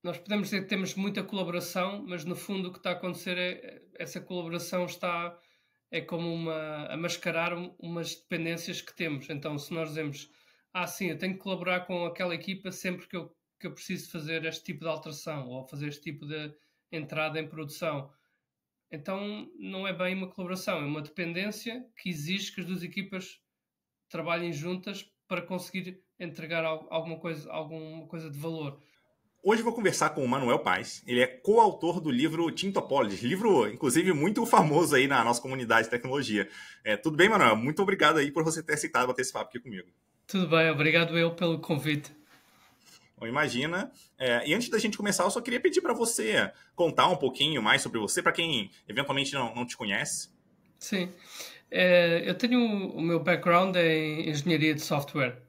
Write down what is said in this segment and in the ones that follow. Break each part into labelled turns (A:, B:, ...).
A: Nós podemos dizer que temos muita colaboração, mas no fundo o que está a acontecer é essa colaboração está é como a mascarar umas dependências que temos. Então, se nós dizemos, sim, eu tenho que colaborar com aquela equipa sempre que eu preciso fazer este tipo de alteração ou fazer este tipo de entrada em produção. Então, não é bem uma colaboração, é uma dependência que exige que as duas equipas trabalhem juntas para conseguir entregar alguma coisa de valor.
B: Hoje eu vou conversar com o Manuel Paes. Ele é coautor do livro Tintopology, livro, inclusive, muito famoso aí na nossa comunidade de tecnologia. Tudo bem, Manuel? Muito obrigado aí por você ter aceitado bater esse papo aqui comigo.
A: Tudo bem, obrigado eu pelo convite.
B: Bom, imagina. E antes da gente começar, eu só queria pedir para você contar um pouquinho mais sobre você, para quem eventualmente não te conhece.
A: Sim, eu tenho o meu background em engenharia de software.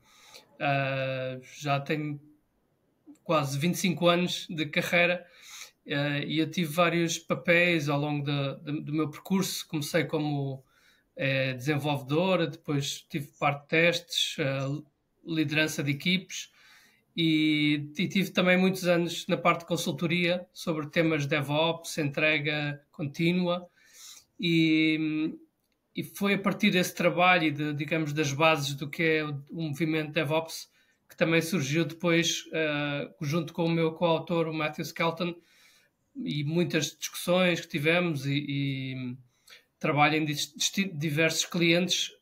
A: Já tenho quase 25 anos de carreira e eu tive vários papéis ao longo do meu percurso. Comecei como desenvolvedor, depois tive parte de testes, liderança de equipes e tive também muitos anos na parte de consultoria sobre temas de DevOps, entrega contínua e, e foi a partir desse trabalho e digamos, das bases do que é o movimento DevOps que também surgiu depois, junto com o meu coautor, o Matthew Skelton, e muitas discussões que tivemos e trabalho em diversos clientes,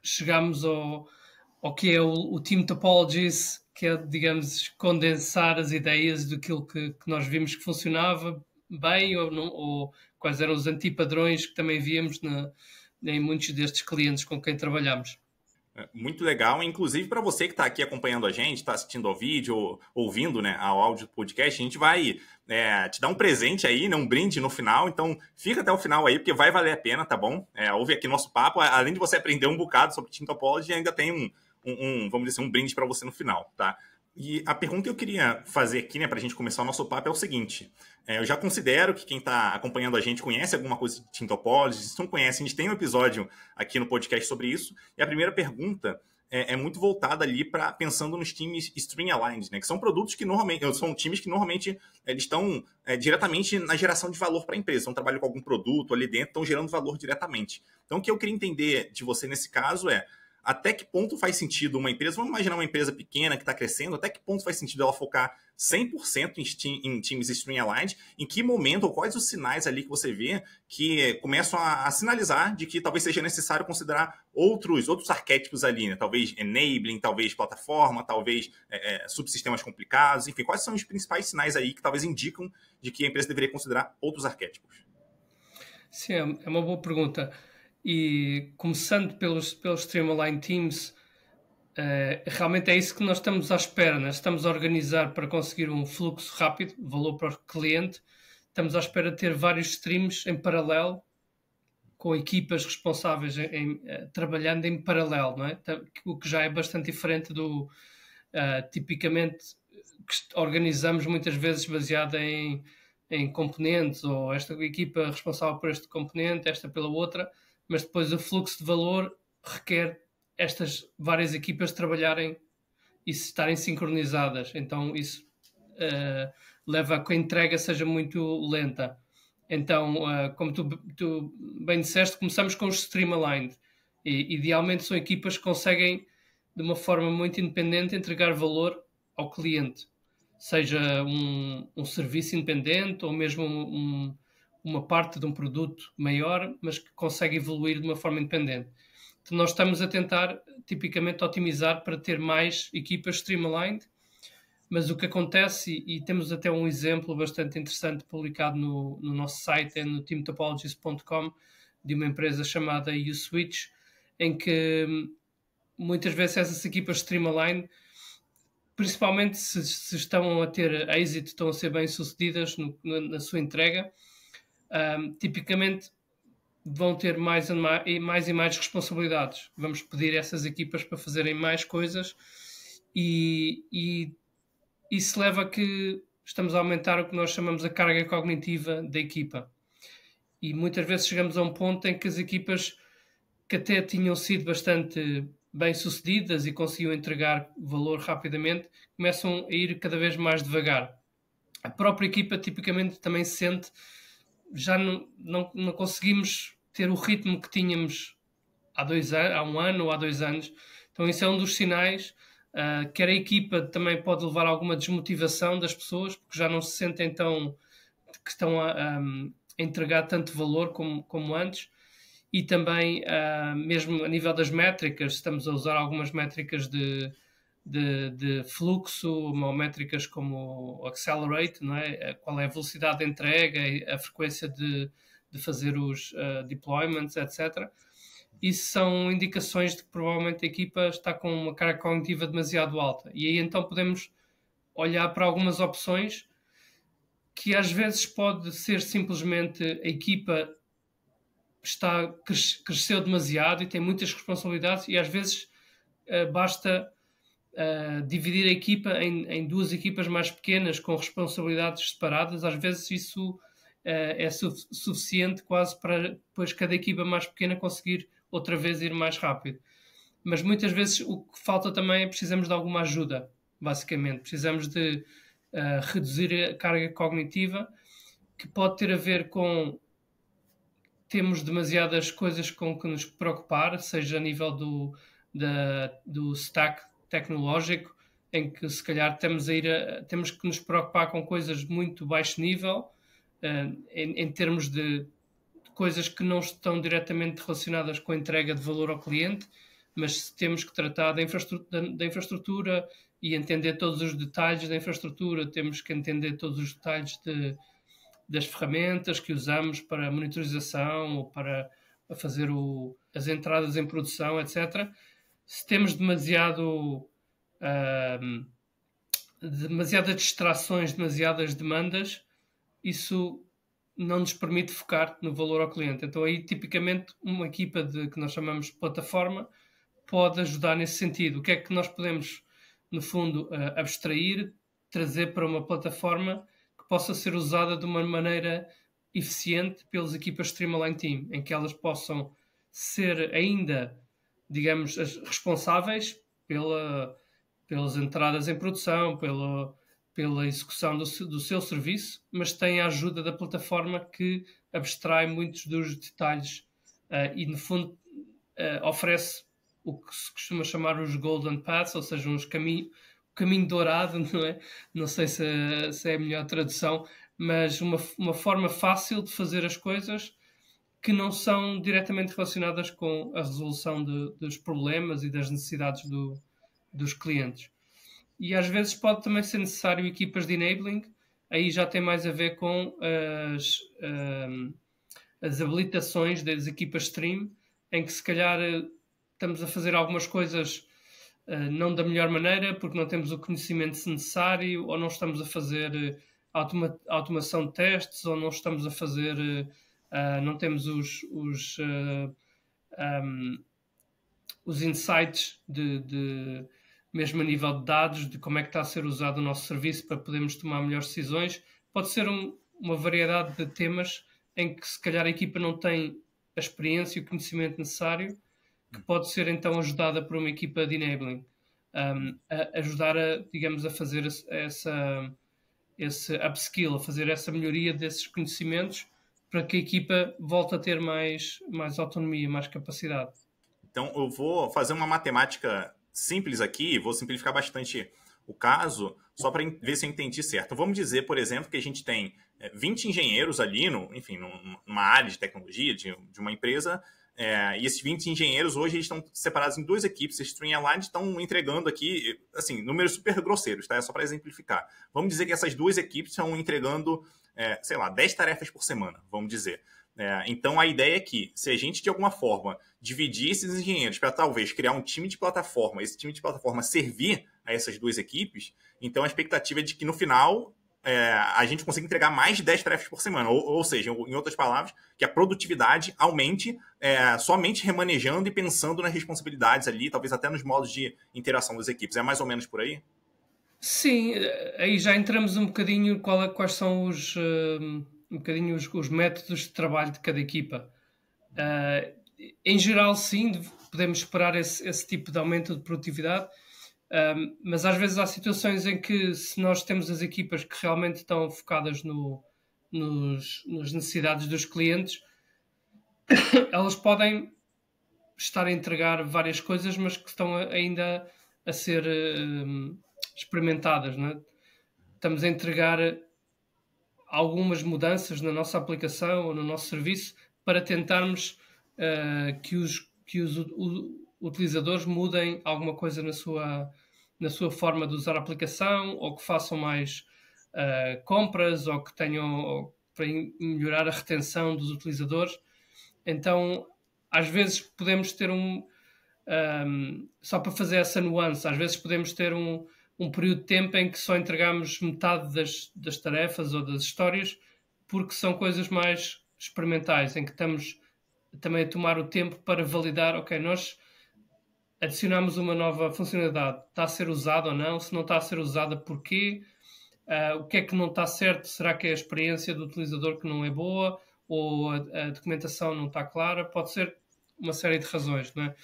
A: chegámos ao que é o Team Topologies, que é, digamos, condensar as ideias daquilo que nós vimos que funcionava bem ou quais eram os antipadrões que também víamos em muitos destes clientes com quem trabalhamos.
B: Muito legal, inclusive para você que está aqui acompanhando a gente, está assistindo ao vídeo ou ouvindo, né, ao áudio do podcast, a gente vai te dar um presente aí, né, um brinde no final, então fica até o final aí, porque vai valer a pena, tá bom? Ouve aqui nosso papo, além de você aprender um bocado sobre Tintopology, ainda tem vamos dizer, um brinde para você no final, tá? E a pergunta que eu queria fazer aqui, né, para a gente começar o nosso papo é o seguinte. Eu já considero que quem está acompanhando a gente conhece alguma coisa de Tintopology. Se não conhece, a gente tem um episódio aqui no podcast sobre isso. E a primeira pergunta é muito voltada ali para pensando nos times Stream Aligned, né, que são produtos que normalmente, são times que normalmente eles estão diretamente na geração de valor para a empresa. Então, trabalham com algum produto ali dentro, estão gerando valor diretamente. Então, o que eu queria entender de você nesse caso é até que ponto faz sentido uma empresa, vamos imaginar uma empresa pequena que está crescendo, até que ponto faz sentido ela focar 100% em times Stream Aligned, em que momento ou quais os sinais ali que você vê que começam a sinalizar de que talvez seja necessário considerar outros arquétipos ali, né? Talvez enabling, talvez plataforma, talvez subsistemas complicados, enfim, quais são os principais sinais aí que talvez indicam de que a empresa deveria considerar outros arquétipos?
A: Sim, é uma boa pergunta. E começando pelos Streamline Teams, realmente é isso que nós estamos à espera, né? Estamos a organizar para conseguir um fluxo rápido, valor para o cliente. Estamos à espera de ter vários streams em paralelo, com equipas responsáveis trabalhando em paralelo, não é? O que já é bastante diferente do tipicamente que organizamos muitas vezes baseado em componentes, ou esta equipa responsável por este componente, esta pela outra, mas depois o fluxo de valor requer estas várias equipas trabalharem e estarem sincronizadas. Então isso leva a que a entrega seja muito lenta. Então, como tu bem disseste, começamos com os Streamlined. E, idealmente são equipas que conseguem, de uma forma muito independente, entregar valor ao cliente. Seja um serviço independente ou mesmo uma parte de um produto maior, mas que consegue evoluir de uma forma independente. Então, nós estamos a tentar, tipicamente, otimizar para ter mais equipas streamlined, mas o que acontece, e temos até um exemplo bastante interessante publicado no nosso site, é no teamtopologies.com, de uma empresa chamada USwitch, em que muitas vezes essas equipas streamline, principalmente se estão a ter êxito, estão a ser bem sucedidas na sua entrega, tipicamente vão ter mais e mais responsabilidades. Vamos pedir a essas equipas para fazerem mais coisas e isso leva a que estamos a aumentar o que nós chamamos a carga cognitiva da equipa. E muitas vezes chegamos a um ponto em que as equipas que até tinham sido bastante bem sucedidas e conseguiam entregar valor rapidamente, começam a ir cada vez mais devagar. a própria equipa tipicamente também sente, já não conseguimos ter o ritmo que tínhamos há um ano ou há 2 anos. Então isso é um dos sinais. Quer a equipa também pode levar a alguma desmotivação das pessoas, porque já não se sentem tão que estão a entregar tanto valor como antes. E também, mesmo a nível das métricas, estamos a usar algumas métricas de fluxo, ou métricas como o Accelerate, não é? Qual é a velocidade de entrega, a frequência de fazer os deployments, etc. Isso são indicações de que provavelmente a equipa está com uma carga cognitiva demasiado alta. E aí então podemos olhar para algumas opções que às vezes pode ser simplesmente a equipa cresceu demasiado e tem muitas responsabilidades, e às vezes basta dividir a equipa em 2 equipas mais pequenas com responsabilidades separadas. Às vezes isso é suficiente quase para depois cada equipa mais pequena conseguir outra vez ir mais rápido. Mas muitas vezes o que falta também é precisamos de alguma ajuda, basicamente. Precisamos de reduzir a carga cognitiva, que pode ter a ver com temos demasiadas coisas com que nos preocupar, seja a nível do stack tecnológico, em que se calhar temos que nos preocupar com coisas muito baixo nível, em termos de coisas que não estão diretamente relacionadas com a entrega de valor ao cliente, mas temos que tratar da infraestrutura e entender todos os detalhes da infraestrutura, temos que entender todos os detalhes das ferramentas que usamos para a monitorização ou para fazer as entradas em produção, etc. Se temos demasiadas distrações, demasiadas demandas, isso não nos permite focar no valor ao cliente. Então aí, tipicamente, uma equipa que nós chamamos de plataforma pode ajudar nesse sentido. O que é que nós podemos, no fundo, abstrair, trazer para uma plataforma que possa ser usada de uma maneira eficiente pelas equipas Streamline Team, em que elas possam ser ainda, digamos, as responsáveis pelas entradas em produção, pela execução do seu serviço, mas têm a ajuda da plataforma que abstrai muitos dos detalhes e, no fundo, oferece o que se costuma chamar os Golden Paths, ou seja, caminho dourado, não é? Não sei se é a melhor tradução, mas uma forma fácil de fazer as coisas que não são diretamente relacionadas com a resolução dos problemas e das necessidades dos clientes. E às vezes pode também ser necessário equipas de enabling, aí já tem mais a ver com as habilitações das equipas stream, em que se calhar estamos a fazer algumas coisas não da melhor maneira, porque não temos o conhecimento necessário, ou não estamos a fazer automação de testes, ou não estamos a fazer, não temos os insights mesmo a nível de dados, de como é que está a ser usado o nosso serviço para podermos tomar melhores decisões. Pode ser uma variedade de temas em que se calhar a equipa não tem a experiência e o conhecimento necessário, que pode ser então ajudada por uma equipa de enabling, a ajudar digamos, a fazer esse upskill, a fazer essa melhoria desses conhecimentos para que a equipa volte a ter mais autonomia, mais capacidade.
B: Então eu vou fazer uma matemática simples aqui, vou simplificar bastante o caso, só para ver se eu entendi certo. Vamos dizer, por exemplo, que a gente tem 20 engenheiros ali, numa área de tecnologia de uma empresa, e esses 20 engenheiros hoje eles estão separados em 2 equipes, streamlined, estão entregando aqui, assim, números super grosseiros, tá? É só para exemplificar. Vamos dizer que essas 2 equipes estão entregando, 10 tarefas por semana, vamos dizer. Então, a ideia é que, se a gente, de alguma forma, dividir esses engenheiros para talvez criar um time de plataforma, esse time de plataforma servir a essas 2 equipes, então a expectativa é de que, no final, a gente consiga entregar mais de 10 tarefas por semana. Ou seja, em outras palavras, que a produtividade aumente somente remanejando e pensando nas responsabilidades ali, talvez até nos modos de interação das equipes. É mais ou menos por aí?
A: Sim, aí já entramos um bocadinho quais são os métodos de trabalho de cada equipa. Em geral, sim, podemos esperar esse tipo de aumento de produtividade, Mas às vezes há situações em que, se nós temos as equipas que realmente estão focadas nas necessidades dos clientes, elas podem estar a entregar várias coisas, mas que estão ainda a ser experimentadas, não é? Estamos a entregar algumas mudanças na nossa aplicação ou no nosso serviço para tentarmos que os utilizadores mudem alguma coisa na sua forma de usar a aplicação, ou que façam mais compras, ou que tenham para melhorar a retenção dos utilizadores. Então, às vezes podemos ter só para fazer essa nuance, às vezes podemos ter um período de tempo em que só entregamos metade das tarefas ou das histórias, porque são coisas mais experimentais, em que estamos também a tomar o tempo para validar, ok, nós adicionamos uma nova funcionalidade, está a ser usada ou não? Se não está a ser usada, porquê? O que é que não está certo? Será que é a experiência do utilizador que não é boa? Ou a documentação não está clara? Pode ser uma série de razões, não é?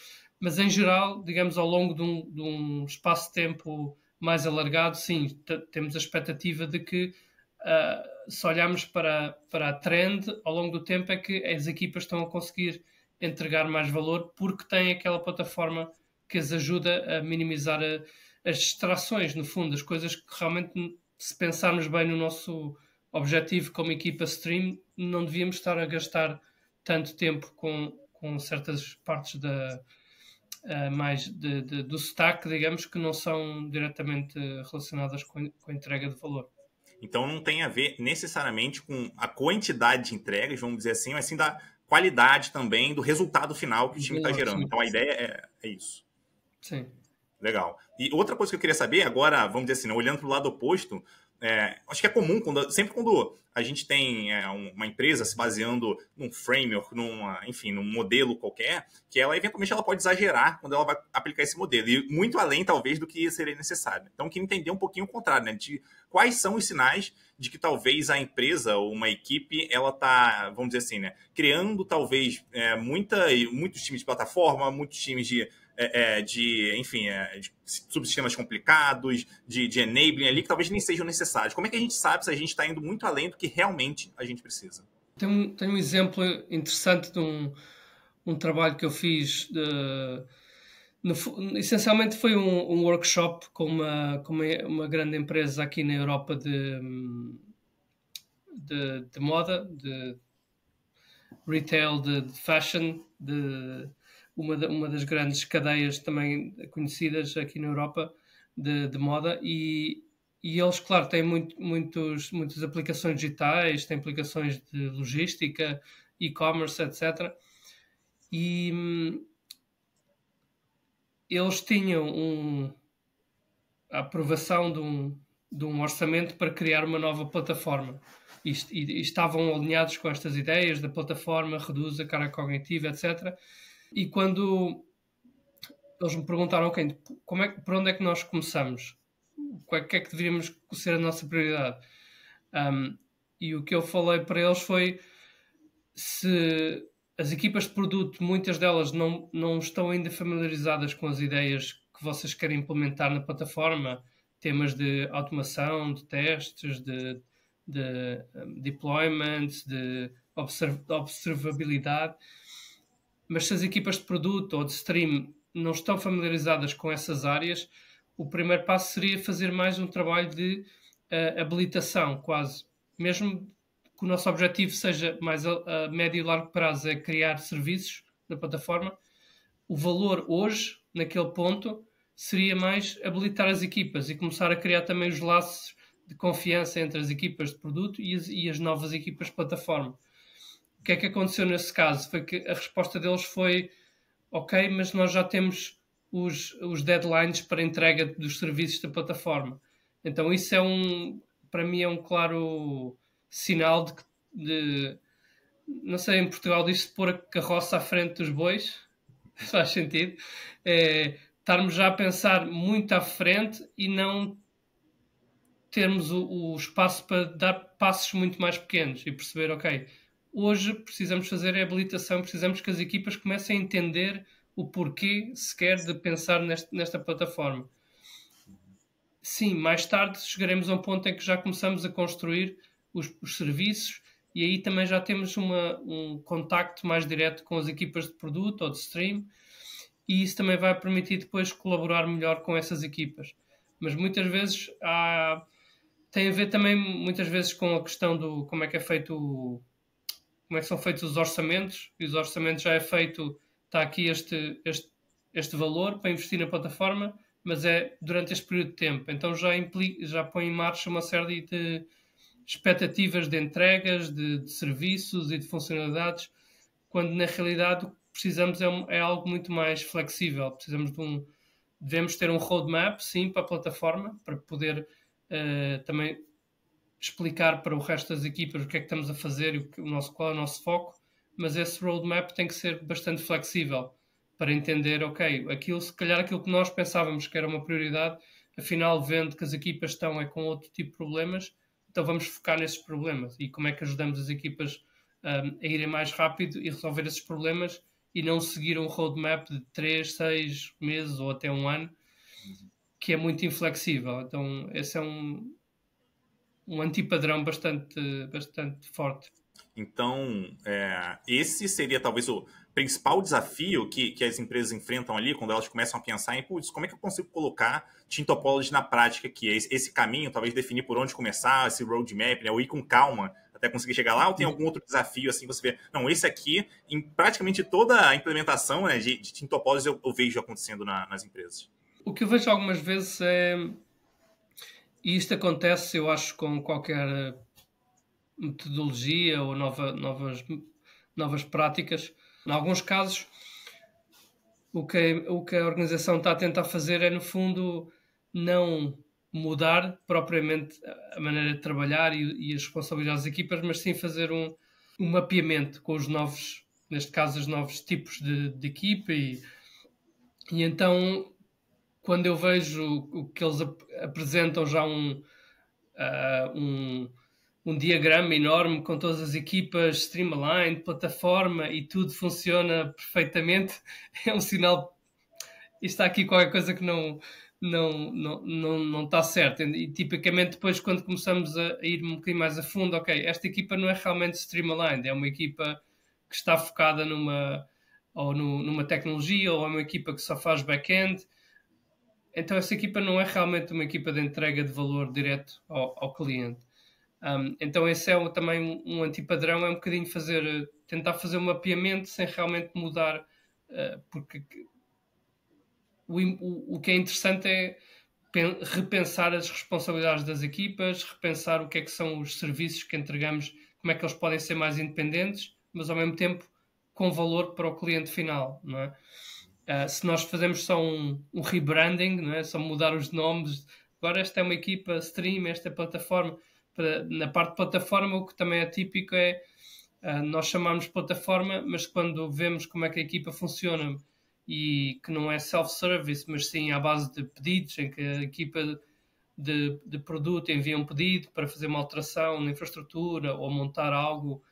A: Mas, em geral, digamos, ao longo de um espaço de tempo mais alargado, sim, temos a expectativa de que, se olharmos para a trend ao longo do tempo, é que as equipas estão a conseguir entregar mais valor porque têm aquela plataforma que as ajuda a minimizar as distrações, no fundo, as coisas que realmente, se pensarmos bem no nosso objetivo como equipa stream, não devíamos estar a gastar tanto tempo com certas partes mais do stack, digamos, que não são diretamente relacionadas com a entrega de valor.
B: Então não tem a ver necessariamente com a quantidade de entregas, vamos dizer assim, mas sim da qualidade também do resultado final que o time está gerando. Então a ideia é isso.
A: Sim.
B: Legal. E outra coisa que eu queria saber, agora, vamos dizer assim, olhando para o lado oposto, acho que é comum, sempre quando a gente tem uma empresa se baseando num framework, num modelo qualquer, que ela eventualmente ela pode exagerar quando ela vai aplicar esse modelo, e muito além, talvez, do que seria necessário. Então, eu queria entender um pouquinho o contrário, né, de quais são os sinais de que talvez a empresa ou uma equipe, ela está, vamos dizer assim, né, criando talvez muitos times de plataforma, muitos times de subsistemas complicados, de enabling ali, que talvez nem sejam necessários. Como é que a gente sabe se a gente está indo muito além do que realmente a gente precisa?
A: Tem um exemplo interessante de um trabalho que eu fiz. Essencialmente foi um workshop com uma grande empresa aqui na Europa de moda, de retail, de fashion, uma das grandes cadeias também conhecidas aqui na Europa de moda, e eles, claro, têm muitas aplicações digitais, têm aplicações de logística, e-commerce, etc. E eles tinham a aprovação de um orçamento para criar uma nova plataforma. E estavam alinhados com estas ideias da plataforma, reduz a carga cognitiva, etc. E quando eles me perguntaram, ok, por onde é que nós começamos? O que é que deveríamos ser a nossa prioridade? E o que eu falei para eles foi: se as equipas de produto, muitas delas não estão ainda familiarizadas com as ideias que vocês querem implementar na plataforma, temas de automação, de testes, de deployment, de observabilidade, mas se as equipas de produto ou de stream não estão familiarizadas com essas áreas, o primeiro passo seria fazer mais um trabalho de habilitação, quase. Mesmo que o nosso objetivo seja mais a médio e largo prazo, é criar serviços na plataforma, o valor hoje, naquele ponto, seria mais habilitar as equipas e começar a criar também os laços de confiança entre as equipas de produto e as novas equipas de plataforma. O que é que aconteceu nesse caso? Foi que a resposta deles foi: ok, mas nós já temos os deadlines para entrega dos serviços da plataforma. Então isso para mim é um claro sinal de não sei, em Portugal diz-se pôr a carroça à frente dos bois. Faz sentido. Estarmos já a pensar muito à frente e não termos o espaço para dar passos muito mais pequenos e perceber, ok, hoje precisamos fazer a habilitação, precisamos que as equipas comecem a entender o porquê sequer de pensar nesta plataforma. sim, mais tarde chegaremos a um ponto em que já começamos a construir os serviços e aí também já temos um contacto mais direto com as equipas de produto ou de stream e isso também vai permitir depois colaborar melhor com essas equipas. Mas muitas vezes tem a ver também muitas vezes com a questão do como é que é feito como é que são feitos os orçamentos, e os orçamentos já é feito, está aqui este valor para investir na plataforma, mas é durante este período de tempo. Então já põe em marcha uma série de expectativas de entregas, de serviços e de funcionalidades, quando na realidade o que precisamos é algo muito mais flexível. Devemos ter um roadmap, sim, para a plataforma, para poder também explicar para o resto das equipas o que é que estamos a fazer e qual é o nosso foco, mas esse roadmap tem que ser bastante flexível para entender, ok, se calhar aquilo que nós pensávamos que era uma prioridade, afinal vendo que as equipas estão com outro tipo de problemas, então vamos focar nesses problemas e como é que ajudamos as equipas a irem mais rápido e resolver esses problemas e não seguir um roadmap de 3, 6 meses ou até um ano, que é muito inflexível. Então esse é um antipadrão bastante forte.
B: Então, esse seria talvez o principal desafio que as empresas enfrentam ali quando elas começam a pensar em, putz, como é que eu consigo colocar Team Topology na prática aqui? Esse caminho, talvez definir por onde começar, esse roadmap, né? Ou ir com calma até conseguir chegar lá, ou tem algum outro desafio, assim, você vê, não, esse aqui, em praticamente toda a implementação, né, de Team Topology eu vejo acontecendo nas empresas.
A: O que eu vejo algumas vezes e isto acontece, eu acho, com qualquer metodologia ou novas práticas. Em alguns casos, o que a organização está a tentar fazer é, no fundo, não mudar propriamente a maneira de trabalhar e as responsabilidades das equipas, mas sim fazer um mapeamento com os novos, neste caso, os novos tipos de equipa e então, quando eu vejo o que eles apresentam já um diagrama enorme com todas as equipas, streamline, plataforma e tudo funciona perfeitamente, é um sinal está aqui qualquer coisa que não está certo. E tipicamente depois quando começamos a ir um bocadinho mais a fundo, ok, esta equipa não é realmente streamlined, é uma equipa que está focada numa tecnologia ou é uma equipa que só faz back-end. Então essa equipa não é realmente uma equipa de entrega de valor direto ao cliente. Então esse é também um antipadrão, é um bocadinho tentar fazer um mapeamento sem realmente mudar, porque o que é interessante é repensar as responsabilidades das equipas, repensar o que é que são os serviços que entregamos, como é que eles podem ser mais independentes, mas ao mesmo tempo com valor para o cliente final, não é? Se nós fazemos só um rebranding, não é? Só mudar os nomes, agora esta é uma equipa stream, esta é plataforma. Na parte de plataforma, o que também é típico é nós chamamos plataforma, mas quando vemos como é que a equipa funciona e que não é self-service, mas sim à base de pedidos, em que a equipa de produto envia um pedido para fazer uma alteração na infraestrutura ou montar algo.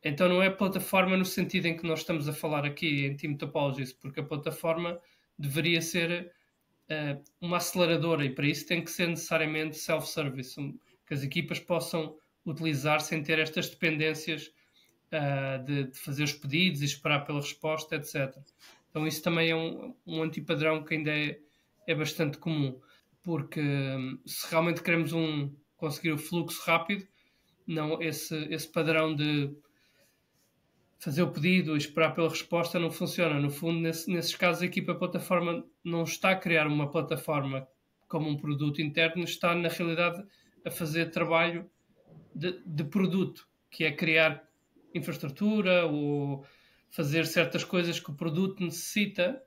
A: Então não é plataforma no sentido em que nós estamos a falar aqui em Team Topologies, porque a plataforma deveria ser uma aceleradora e para isso tem que ser necessariamente self-service, que as equipas possam utilizar sem ter estas dependências de fazer os pedidos e esperar pela resposta, etc. Então isso também é um antipadrão que ainda é bastante comum, porque se realmente queremos conseguir o fluxo rápido, não esse padrão de fazer o pedido e esperar pela resposta não funciona. No fundo, nesses casos, a equipa plataforma não está a criar uma plataforma como um produto interno, está, na realidade, a fazer trabalho de produto, que é criar infraestrutura ou fazer certas coisas que o produto necessita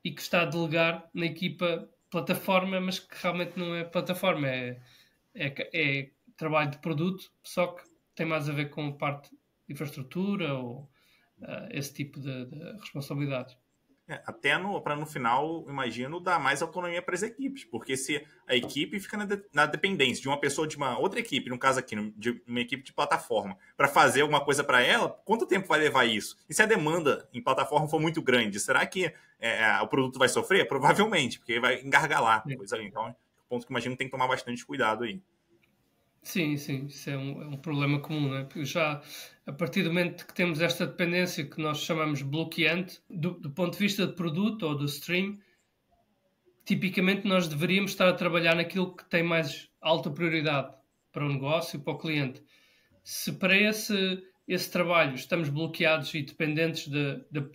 A: e que está a delegar na equipa plataforma, mas que realmente não é plataforma, é trabalho de produto, só que tem mais a ver com a parte de infraestrutura ou esse tipo de responsabilidades.
B: Até para no final, imagino, dar mais autonomia para as equipes, porque se a equipe fica na dependência de uma pessoa de uma outra equipe, no caso aqui, de uma equipe de plataforma, para fazer alguma coisa para ela, quanto tempo vai levar isso? E se a demanda em plataforma for muito grande, será que o produto vai sofrer? Provavelmente, porque vai engargalar. Coisa ali. Então, ponto que imagino que tem que tomar bastante cuidado aí.
A: Sim, isso é um problema comum, não é? Porque já a partir do momento que temos esta dependência que nós chamamos bloqueante, do ponto de vista de produto ou do stream, tipicamente nós deveríamos estar a trabalhar naquilo que tem mais alta prioridade para o negócio, para o cliente. Se para esse trabalho estamos bloqueados e dependentes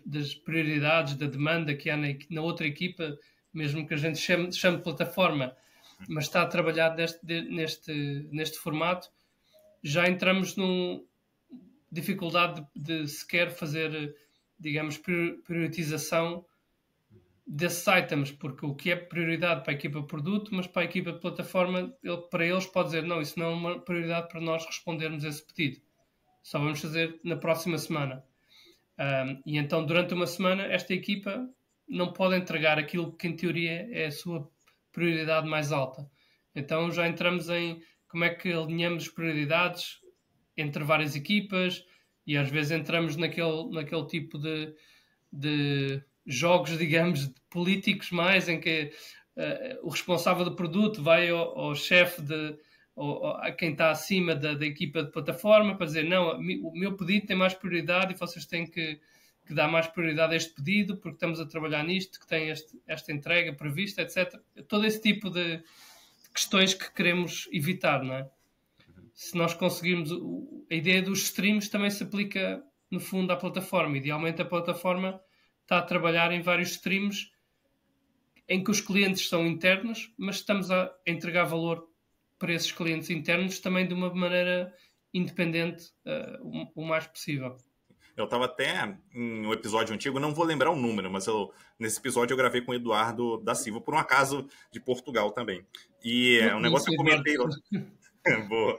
A: das prioridades, da demanda que há na outra equipa, mesmo que a gente chame de plataforma, mas está a trabalhar neste formato, já entramos numa dificuldade de sequer fazer, digamos, priorização desses items, porque o que é prioridade para a equipa de produto, mas para a equipa de plataforma, para eles pode dizer, não, isso não é uma prioridade para nós respondermos a esse pedido. Só vamos fazer na próxima semana. E então, durante uma semana, esta equipa não pode entregar aquilo que, em teoria, é a sua prioridade mais alta. Então, já entramos em como é que alinhamos prioridades entre várias equipas e, às vezes, entramos naquele tipo de jogos, digamos, políticos mais, em que o responsável do produto vai ao chefe a quem está acima da equipa de plataforma para dizer, não, o meu pedido tem mais prioridade e vocês têm que dar mais prioridade a este pedido porque estamos a trabalhar nisto, que tem esta entrega prevista, etc. Todo esse tipo de questões que queremos evitar, não é? Se nós conseguirmos... A ideia dos streams também se aplica, no fundo, à plataforma. Idealmente, a plataforma está a trabalhar em vários streams em que os clientes são internos, mas estamos a entregar valor para esses clientes internos também de uma maneira independente o mais possível.
B: Eu estava até em um episódio antigo, não vou lembrar o número, mas nesse episódio eu gravei com o Eduardo da Silva, por um acaso de Portugal também. E é um negócio que eu comentei lá. Boa.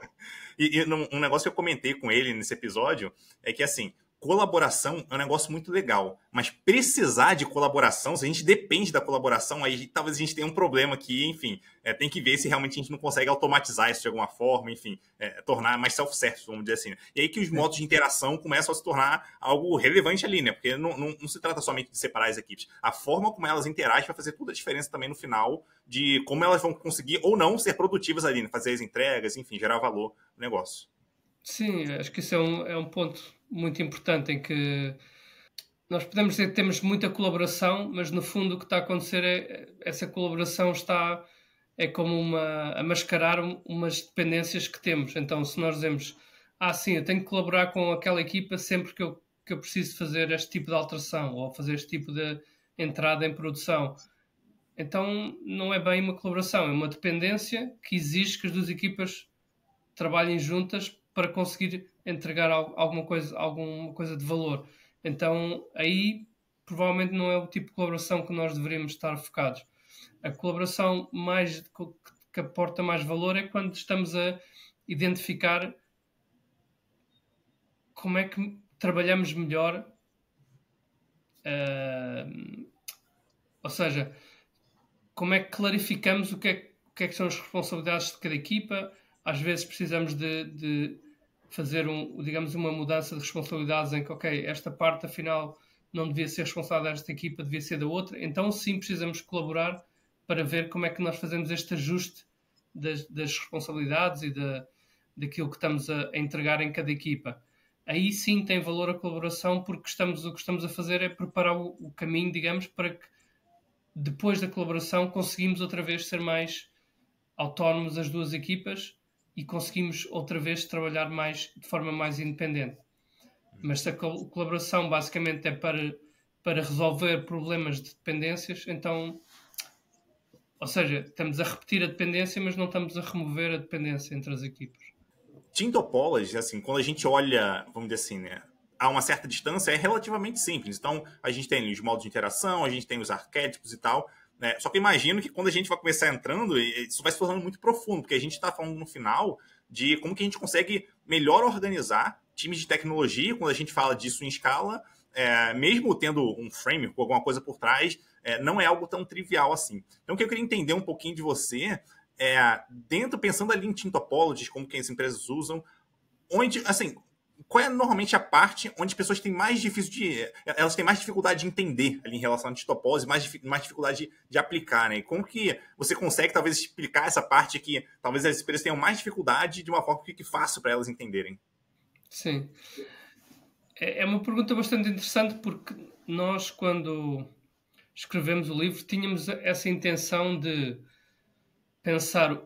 B: E um negócio que eu comentei com ele nesse episódio é que, assim, colaboração é um negócio muito legal, mas precisar de colaboração, se a gente depende da colaboração, aí talvez a gente tenha um problema aqui, enfim, tem que ver se realmente a gente não consegue automatizar isso de alguma forma, enfim, tornar mais self-service, vamos dizer assim. Né? E aí que os modos de interação começam a se tornar algo relevante ali, né? Porque não se trata somente de separar as equipes. A forma como elas interagem vai fazer toda a diferença também no final de como elas vão conseguir ou não ser produtivas ali, né? Fazer as entregas, enfim, gerar valor no negócio.
A: Sim, acho que isso é um ponto muito importante em que nós podemos dizer que temos muita colaboração, mas no fundo o que está a acontecer essa colaboração é como a mascarar umas dependências que temos. Então, se nós dizemos, sim, eu tenho que colaborar com aquela equipa sempre que eu preciso fazer este tipo de alteração ou fazer este tipo de entrada em produção. Então, não é bem uma colaboração, é uma dependência que exige que as duas equipas trabalhem juntas para conseguir entregar alguma coisa de valor. Então, aí, provavelmente não é o tipo de colaboração que nós deveríamos estar focados. A colaboração que aporta mais valor é quando estamos a identificar como é que trabalhamos melhor. Ou seja, como é que clarificamos o que é que são as responsabilidades de cada equipa. Às vezes precisamos de fazer digamos, uma mudança de responsabilidades em que, ok, esta parte afinal não devia ser responsável desta equipa, devia ser da outra. Então sim, precisamos colaborar para ver como é que nós fazemos este ajuste das responsabilidades e daquilo que estamos a entregar em cada equipa. Aí sim tem valor a colaboração porque o que estamos a fazer é preparar o caminho, digamos, para que depois da colaboração conseguimos outra vez ser mais autónomos as duas equipas e conseguimos outra vez trabalhar de forma mais independente. Mas se a colaboração basicamente é para resolver problemas de dependências, então, ou seja, estamos a repetir a dependência, mas não estamos a remover a dependência entre as equipas.
B: Team Topology, assim, quando a gente olha, vamos dizer assim, né, a uma certa distância, é relativamente simples. Então, a gente tem os modos de interação, a gente tem os arquétipos e tal, né? Só que eu imagino que quando a gente vai começar entrando, isso vai se tornando muito profundo, porque a gente está falando no final de como que a gente consegue melhor organizar times de tecnologia, quando a gente fala disso em escala, mesmo tendo um framework, alguma coisa por trás, não é algo tão trivial assim. Então, o que eu queria entender um pouquinho de você pensando ali em Team Topologies, como que as empresas usam, onde, assim, qual é normalmente a parte onde as pessoas têm mais elas têm mais dificuldade de entender ali em relação à antitopose, mais dificuldade de aplicar, né? E como que você consegue talvez explicar essa parte que talvez as empresas tenham mais dificuldade de uma forma que fique fácil para elas entenderem?
A: Sim. É uma pergunta bastante interessante, porque nós, quando escrevemos o livro, tínhamos essa intenção de pensar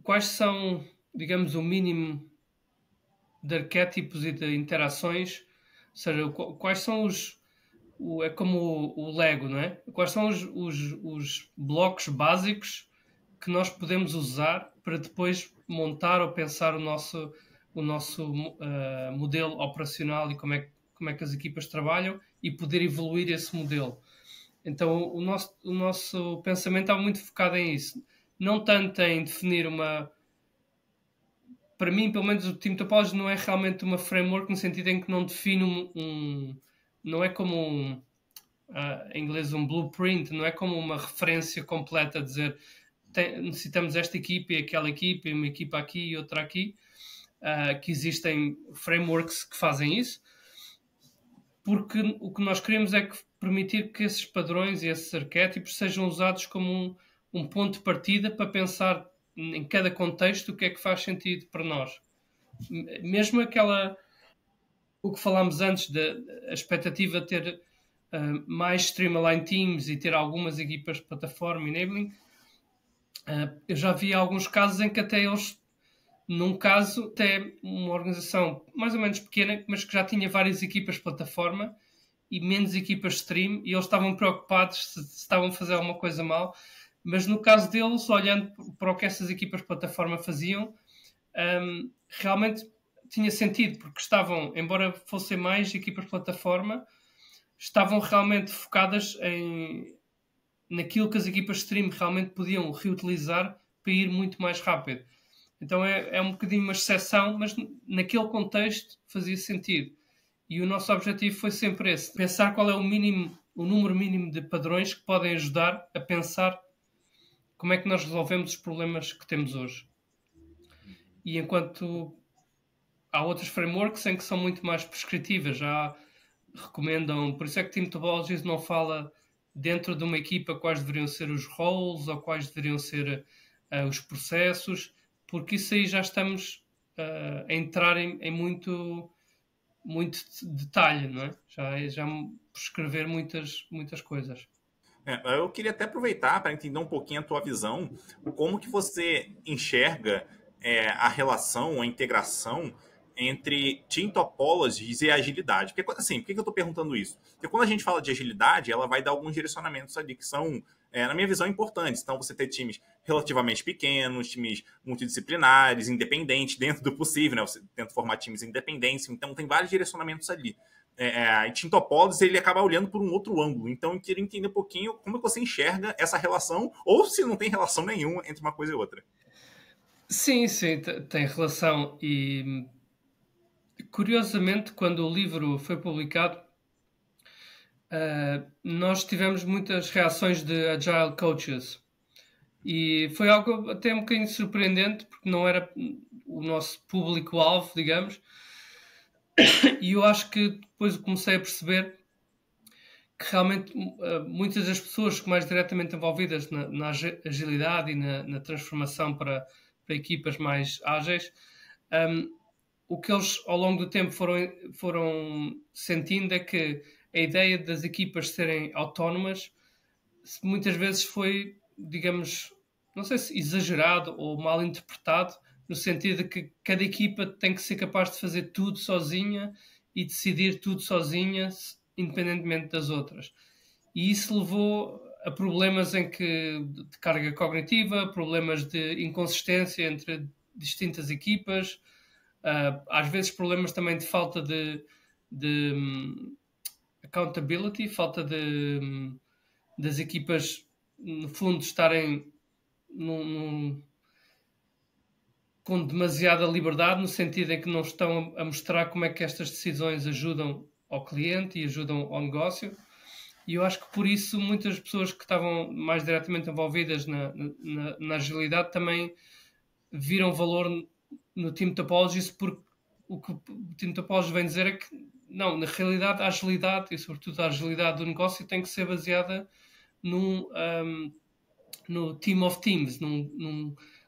A: quais são, digamos, o mínimo de arquétipos e de interações, ou seja, quais são é como o Lego, não é? Quais são os blocos básicos que nós podemos usar para depois montar ou pensar o nosso modelo operacional e como é que as equipas trabalham e poder evoluir esse modelo. Então o nosso pensamento está muito focado em isso. Não tanto em definir para mim, pelo menos, o Team Topology não é realmente uma framework no sentido em que não define não é como em inglês um blueprint, não é como uma referência completa a dizer necessitamos esta equipa e aquela equipa, e uma equipa aqui e outra aqui, que existem frameworks que fazem isso, porque o que nós queremos é permitir que esses padrões e esses arquétipos sejam usados como um ponto de partida para pensar em cada contexto o que é que faz sentido para nós. Mesmo o que falámos antes, da expectativa de ter mais streamline teams e ter algumas equipas de plataforma enabling, eu já vi alguns casos em que até eles, num caso, até uma organização mais ou menos pequena, mas que já tinha várias equipas de plataforma e menos equipas stream, e eles estavam preocupados se estavam a fazer alguma coisa mal. Mas no caso deles, olhando para o que essas equipas de plataforma faziam, realmente tinha sentido, porque estavam, embora fossem mais equipas de plataforma, estavam realmente focadas naquilo que as equipas stream realmente podiam reutilizar para ir muito mais rápido. Então é um bocadinho uma exceção, mas naquele contexto fazia sentido. E o nosso objetivo foi sempre esse, pensar qual é o número mínimo de padrões que podem ajudar a pensar como é que nós resolvemos os problemas que temos hoje. E enquanto há outros frameworks em que são muito mais prescritivas, já recomendam, por isso é que Team Topologies não fala dentro de uma equipa quais deveriam ser os roles ou quais deveriam ser os processos, porque isso aí já estamos a entrar em muito detalhe, não é? Já prescrever muitas coisas.
B: Eu queria até aproveitar para entender um pouquinho a tua visão, como que você enxerga a relação, a integração entre Team Topologies e agilidade. Porque, assim, por que eu estou perguntando isso? Porque quando a gente fala de agilidade, ela vai dar alguns direcionamentos ali que são, na minha visão, importantes. Então, você ter times relativamente pequenos, times multidisciplinares, independentes, dentro do possível, né? Você tenta formar times independentes. Então, tem vários direcionamentos ali. E Team Topologies, ele acaba olhando por um outro ângulo. Então, eu queria entender um pouquinho como você enxerga essa relação, ou se não tem relação nenhuma entre uma coisa e outra.
A: Sim, tem relação. E, curiosamente, quando o livro foi publicado, nós tivemos muitas reações de Agile Coaches. E foi algo até um bocadinho surpreendente, porque não era o nosso público-alvo, digamos. E eu acho que depois comecei a perceber que realmente muitas das pessoas que mais diretamente envolvidas na agilidade e na transformação para equipas mais ágeis, o que eles ao longo do tempo foram sentindo é que a ideia das equipas serem autónomas muitas vezes foi, digamos, não sei se exagerado ou mal interpretado, no sentido de que cada equipa tem que ser capaz de fazer tudo sozinha e decidir tudo sozinha, independentemente das outras. E isso levou a problemas de carga cognitiva, problemas de inconsistência entre distintas equipas, às vezes problemas também de falta de accountability, falta das equipas, no fundo, estarem com demasiada liberdade, no sentido em que não estão a mostrar como é que estas decisões ajudam ao cliente e ajudam ao negócio. E eu acho que por isso muitas pessoas que estavam mais diretamente envolvidas na agilidade também viram valor no Team Topologies, porque o que o Team Topology vem dizer é que, não, na realidade, a agilidade, e sobretudo a agilidade do negócio, tem que ser baseada no team of teams,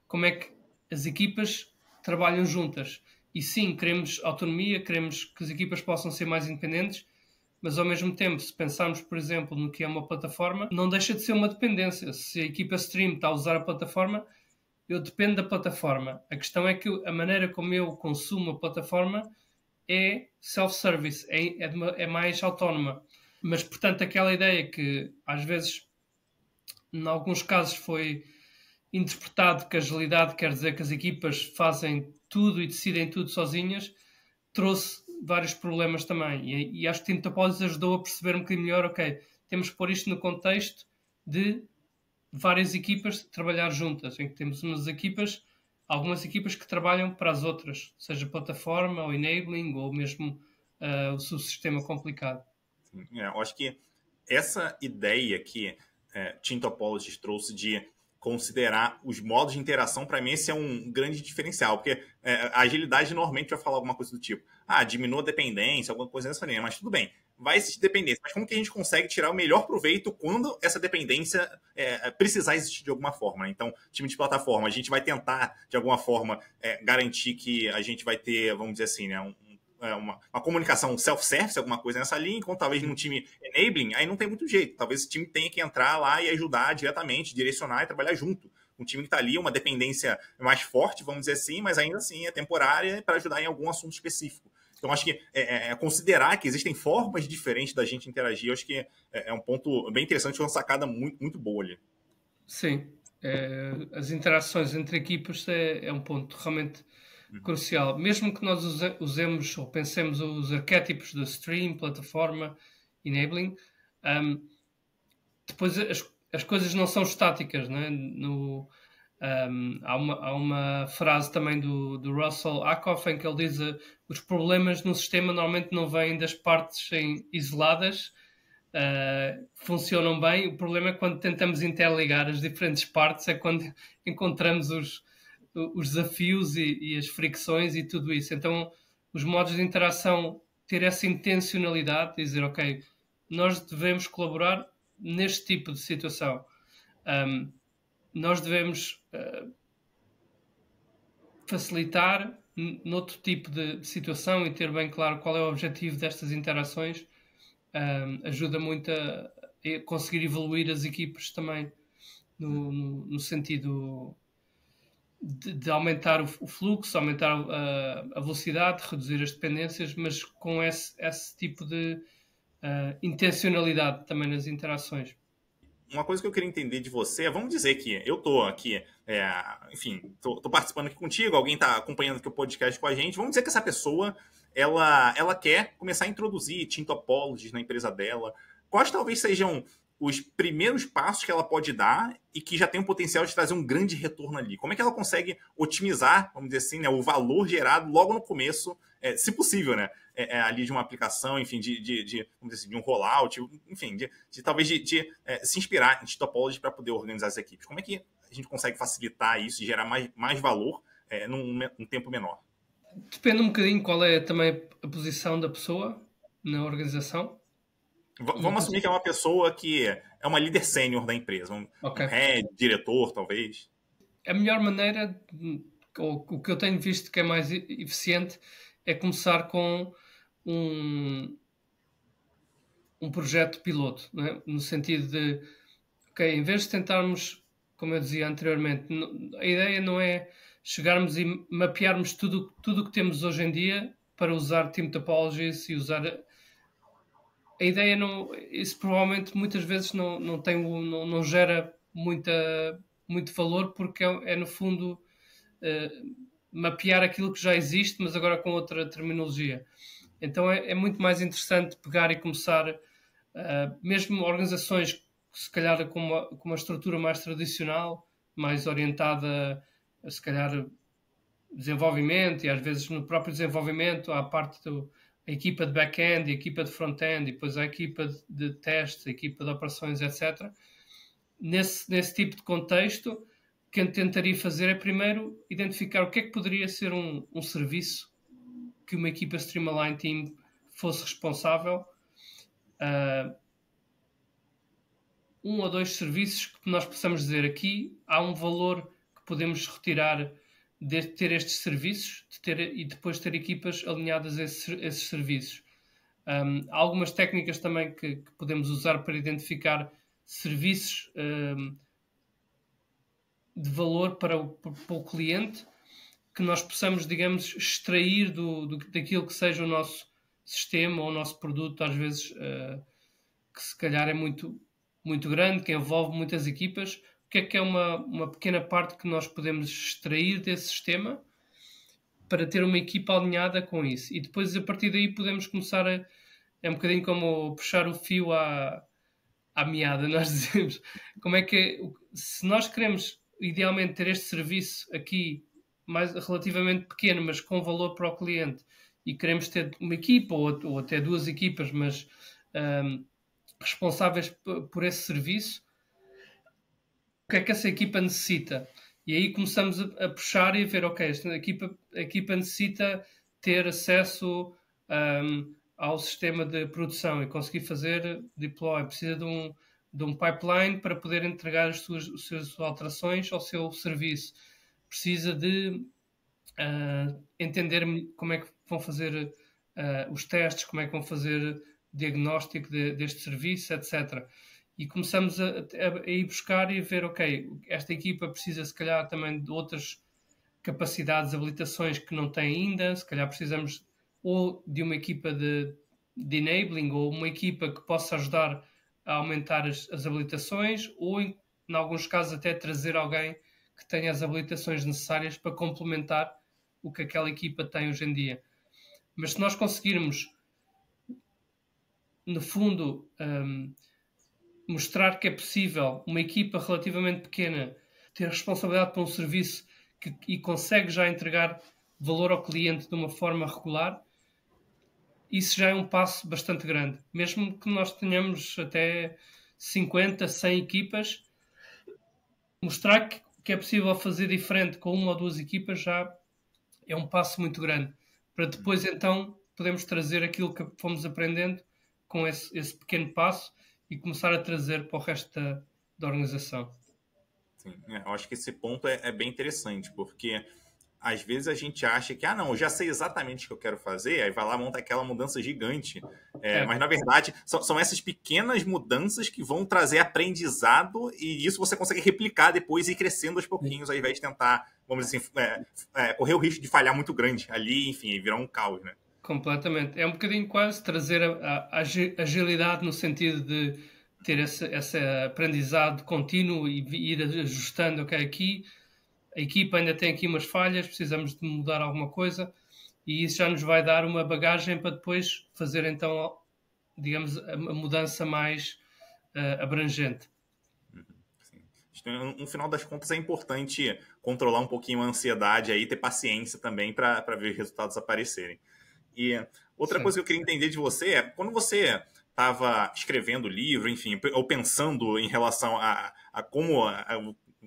A: como é que as equipas trabalham juntas. E sim, queremos autonomia, queremos que as equipas possam ser mais independentes, mas ao mesmo tempo, se pensarmos, por exemplo, no que é uma plataforma, não deixa de ser uma dependência. Se a equipa stream está a usar a plataforma, eu dependo da plataforma. A questão é que a maneira como eu consumo a plataforma é self-service, é mais autónoma. Mas, portanto, aquela ideia que às vezes, em alguns casos, foi interpretado que a agilidade quer dizer que as equipas fazem tudo e decidem tudo sozinhas, trouxe vários problemas também. E acho que Team Topologies ajudou a perceber um bocadinho melhor, ok, temos que pôr isto no contexto de várias equipas trabalhar juntas, em que temos algumas equipas que trabalham para as outras, seja plataforma ou enabling ou mesmo o subsistema complicado.
B: Eu acho que essa ideia que Team Topologies trouxe de considerar os modos de interação, para mim, esse é um grande diferencial, porque a agilidade normalmente vai falar alguma coisa do tipo, diminua a dependência, alguma coisa nessa linha, mas tudo bem, vai existir dependência, mas como que a gente consegue tirar o melhor proveito quando essa dependência precisar existir de alguma forma? Então, time de plataforma, a gente vai tentar, de alguma forma, garantir que a gente vai ter, vamos dizer assim, né, uma comunicação self-service, alguma coisa nessa linha, enquanto talvez num time enabling, aí não tem muito jeito. Talvez esse time tenha que entrar lá e ajudar diretamente, direcionar e trabalhar junto. Um time que está ali, uma dependência mais forte, vamos dizer assim, mas ainda assim é temporária para ajudar em algum assunto específico. Então, acho que considerar que existem formas diferentes da gente interagir, eu acho que é um ponto bem interessante, uma sacada muito, muito boa ali.
A: Sim. As interações entre equipas é um ponto realmente crucial. Mesmo que nós usemos ou pensemos os arquétipos de stream, plataforma, enabling, depois as coisas não são estáticas, né? Há uma frase também do Russell Ackoff em que ele diz os problemas no sistema normalmente não vêm das partes isoladas, funcionam bem. O problema é quando tentamos interligar as diferentes partes, é quando encontramos os desafios e as fricções e tudo isso. Então, os modos de interação, ter essa intencionalidade, dizer, ok, nós devemos colaborar neste tipo de situação. Nós devemos facilitar noutro tipo de situação e ter bem claro qual é o objetivo destas interações. Ajuda muito a conseguir evoluir as equipes também no sentido de aumentar o fluxo, aumentar a velocidade, reduzir as dependências, mas com esse tipo de intencionalidade também nas interações.
B: Uma coisa que eu queria entender de você vamos dizer que eu tô aqui, enfim, tô participando aqui contigo, alguém tá acompanhando aqui o podcast com a gente, vamos dizer que essa pessoa, ela quer começar a introduzir Team Topologies na empresa dela. Quais talvez sejam os primeiros passos que ela pode dar e que já tem o potencial de trazer um grande retorno ali? Como é que ela consegue otimizar, vamos dizer assim, né, o valor gerado logo no começo, se possível, né? Ali de uma aplicação, enfim, vamos dizer assim, de um rollout, enfim, talvez se inspirar em Topology para poder organizar as equipes. Como é que a gente consegue facilitar isso e gerar mais valor num tempo menor?
A: Depende um bocadinho qual é também a posição da pessoa na organização.
B: Vamos assumir que é uma pessoa que é uma líder sênior da empresa, um head, diretor, talvez.
A: A melhor maneira, ou o que eu tenho visto que é mais eficiente, é começar com um projeto piloto, não é? No sentido de, ok, em vez de tentarmos, como eu dizia anteriormente, a ideia não é chegarmos e mapearmos tudo o que temos hoje em dia para usar Team Topologies e usar... A ideia não... Isso provavelmente muitas vezes não gera muito valor, porque no fundo mapear aquilo que já existe, mas agora com outra terminologia. Então é muito mais interessante pegar e começar, mesmo organizações que se calhar com uma estrutura mais tradicional, mais orientada a se calhar desenvolvimento, e às vezes no próprio desenvolvimento há a parte a equipa de back-end, a equipa de front-end, e depois a equipa de testes, a equipa de operações, etc. Nesse tipo de contexto, o que eu tentaria fazer é primeiro identificar o que é que poderia ser um serviço que uma equipa Streamline Team fosse responsável. Um ou dois serviços que nós possamos dizer aqui, há um valor que podemos retirar de ter estes serviços e depois ter equipas alinhadas a esses serviços. Há algumas técnicas também que podemos usar para identificar serviços de valor para o cliente, que nós possamos, digamos, extrair daquilo que seja o nosso sistema ou o nosso produto, às vezes que se calhar é muito, muito grande, que envolve muitas equipas. O que é uma pequena parte que nós podemos extrair desse sistema para ter uma equipa alinhada com isso? E depois, a partir daí, podemos começar a... É um bocadinho como puxar o fio à meada, nós dizemos. Como é que... Se nós queremos, idealmente, ter este serviço aqui mais relativamente pequeno, mas com valor para o cliente, e queremos ter uma equipa ou até duas equipas, mas responsáveis por esse serviço, o que é que essa equipa necessita? E aí começamos a puxar e a ver, ok, a equipa necessita ter acesso ao sistema de produção e conseguir fazer deploy, precisa de um pipeline para poder entregar as suas alterações ao seu serviço, precisa de entender como é que vão fazer os testes, como é que vão fazer diagnóstico deste serviço, etc. E começamos a ir buscar e a ver, ok, esta equipa precisa se calhar também de outras capacidades, habilitações que não tem ainda, se calhar precisamos ou de uma equipa de enabling ou uma equipa que possa ajudar a aumentar as habilitações ou, em alguns casos, até trazer alguém que tenha as habilitações necessárias para complementar o que aquela equipa tem hoje em dia. Mas se nós conseguirmos, no fundo, mostrar que é possível uma equipa relativamente pequena ter responsabilidade por um serviço e consegue já entregar valor ao cliente de uma forma regular, isso já é um passo bastante grande. Mesmo que nós tenhamos até 50, 100 equipas, mostrar que é possível fazer diferente com uma ou duas equipas já é um passo muito grande. Para depois, então, podemos trazer aquilo que fomos aprendendo com esse pequeno passo e começar a trazer para o resto da organização.
B: Sim, eu acho que esse ponto é bem interessante, porque às vezes a gente acha que, não, eu já sei exatamente o que eu quero fazer, aí vai lá, monta aquela mudança gigante. Mas, na verdade, são essas pequenas mudanças que vão trazer aprendizado e isso você consegue replicar depois e ir crescendo aos pouquinhos, ao invés de tentar, vamos dizer assim, correr o risco de falhar muito grande ali, enfim, virar um caos, né?
A: Completamente. É um bocadinho quase trazer a agilidade no sentido de ter esse aprendizado contínuo e ir ajustando, ok, aqui a equipa ainda tem aqui umas falhas, precisamos de mudar alguma coisa e isso já nos vai dar uma bagagem para depois fazer então, digamos, a mudança mais abrangente.
B: No final das contas é importante controlar um pouquinho a ansiedade aí, ter paciência também para ver os resultados aparecerem. E outra Sim. coisa que eu queria entender de você é, quando você estava escrevendo o livro, enfim, ou pensando em relação a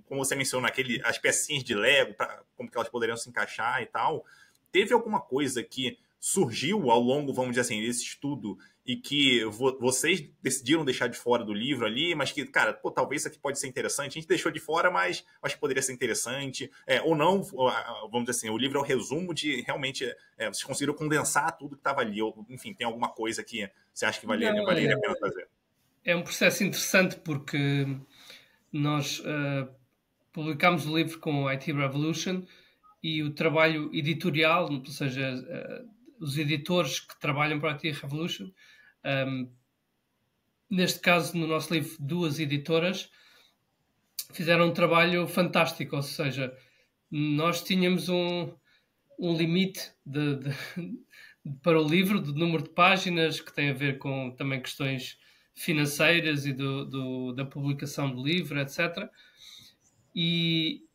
B: como você mencionou, as pecinhas de Lego, como que elas poderiam se encaixar e tal, teve alguma coisa que surgiu ao longo, vamos dizer assim, desse estudo e que vocês decidiram deixar de fora do livro ali, mas que, cara, talvez isso aqui pode ser interessante. A gente deixou de fora, mas acho que poderia ser interessante. Ou não, vamos dizer assim, o livro é o resumo de realmente vocês conseguiram condensar tudo que estava ali. Ou, enfim, tem alguma coisa que você acha que valeria a pena fazer?
A: É um processo interessante porque nós publicámos o livro com o IT Revolution e o trabalho editorial, ou seja, os editores que trabalham para a IT Revolution, neste caso, no nosso livro, 2 editoras, fizeram um trabalho fantástico, ou seja, nós tínhamos um limite para o livro, do número de páginas, que tem a ver com também questões financeiras e da publicação do livro, etc. E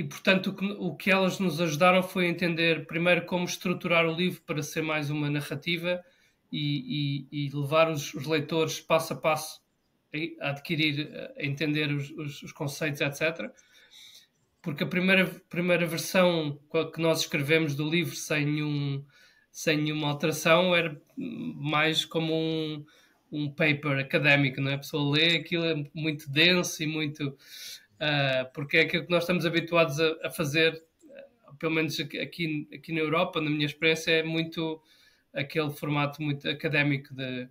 A: portanto, o que elas nos ajudaram foi a entender, primeiro, como estruturar o livro para ser mais uma narrativa e levar os leitores passo a passo a adquirir, a entender os conceitos, etc. Porque a primeira versão que nós escrevemos do livro sem sem nenhuma alteração, era mais como um paper académico, não é? A pessoa lê aquilo, é muito denso e muito... porque é aquilo que nós estamos habituados a fazer, pelo menos aqui na Europa, na minha experiência, é muito aquele formato muito académico de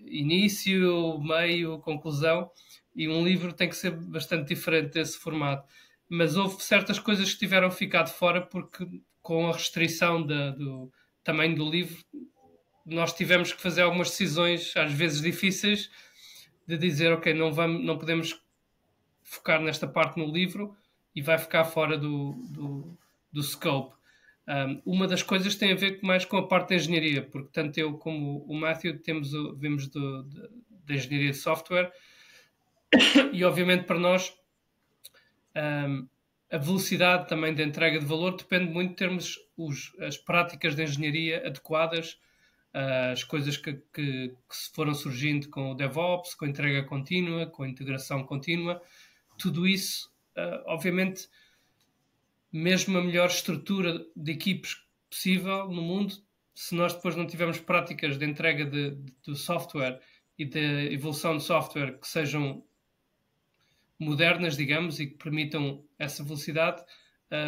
A: início, meio, conclusão, e um livro tem que ser bastante diferente desse formato. Mas houve certas coisas que tiveram ficado fora porque, com a restrição do tamanho do livro, nós tivemos que fazer algumas decisões, às vezes difíceis, de dizer, ok, não podemos focar nesta parte no livro e vai ficar fora do scope. Uma das coisas tem a ver mais com a parte da engenharia, porque tanto eu como o Matthew vimos da engenharia de software e, obviamente, para nós a velocidade também da entrega de valor depende muito de termos as práticas de engenharia adequadas, as coisas que foram surgindo com o DevOps, com a entrega contínua, com a integração contínua. Tudo isso, obviamente, mesmo a melhor estrutura de equipes possível no mundo, se nós depois não tivermos práticas de entrega do software e de evolução de software que sejam modernas, digamos, e que permitam essa velocidade,